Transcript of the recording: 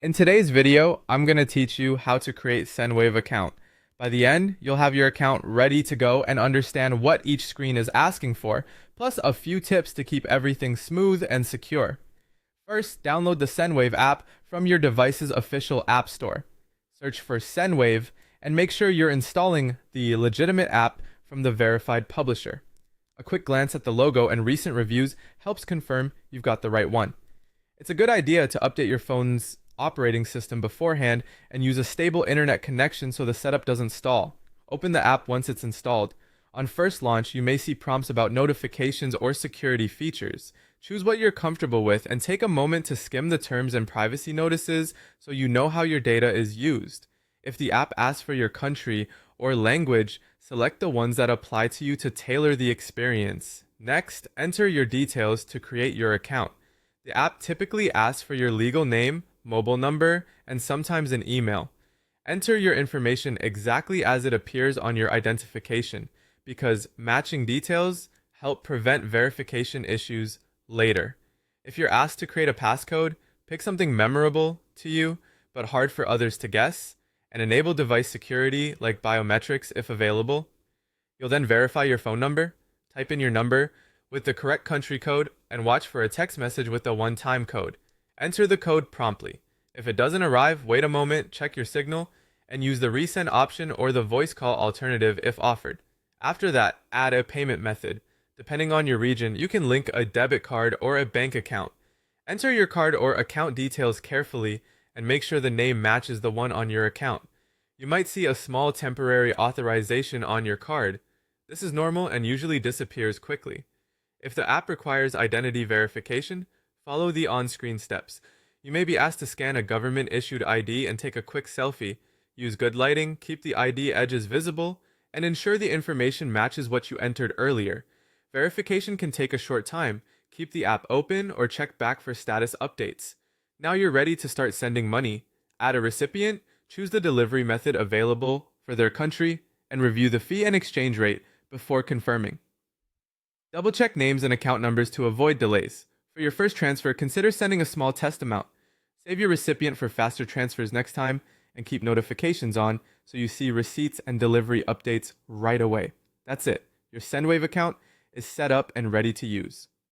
In today's video, I'm going to teach you how to create Sendwave account. By the end, you'll have your account ready to go and understand what each screen is asking for, plus a few tips to keep everything smooth and secure. First, download the Sendwave app from your device's official app store. Search for Sendwave and make sure you're installing the legitimate app from the verified publisher. A quick glance at the logo and recent reviews helps confirm you've got the right one. It's a good idea to update your phone's operating system beforehand and use a stable internet connection so the setup doesn't stall. Open the app once it's installed. On first launch, you may see prompts about notifications or security features. Choose what you're comfortable with and take a moment to skim the terms and privacy notices so you know how your data is used. If the app asks for your country or language, select the ones that apply to you to tailor the experience. Next, enter your details to create your account. The app typically asks for your legal name, mobile number, and sometimes an email. Enter your information exactly as it appears on your identification, because matching details help prevent verification issues later. If you're asked to create a passcode, pick something memorable to you but hard for others to guess, and enable device security like biometrics if available. You'll then verify your phone number, type in your number with the correct country code, and watch for a text message with a one-time code. Enter the code promptly. If it doesn't arrive, wait a moment, check your signal, and use the resend option or the voice call alternative if offered. After that, add a payment method. Depending on your region, you can link a debit card or a bank account. Enter your card or account details carefully and make sure the name matches the one on your account. You might see a small temporary authorization on your card. This is normal and usually disappears quickly. If the app requires identity verification, follow the on-screen steps. You may be asked to scan a government-issued ID and take a quick selfie. Use good lighting, keep the ID edges visible, and ensure the information matches what you entered earlier. Verification can take a short time. Keep the app open or check back for status updates. Now you're ready to start sending money. Add a recipient, choose the delivery method available for their country, and review the fee and exchange rate before confirming. Double-check names and account numbers to avoid delays. For your first transfer, consider sending a small test amount. Save your recipient for faster transfers next time, and keep notifications on so you see receipts and delivery updates right away. That's it. Your Sendwave account is set up and ready to use.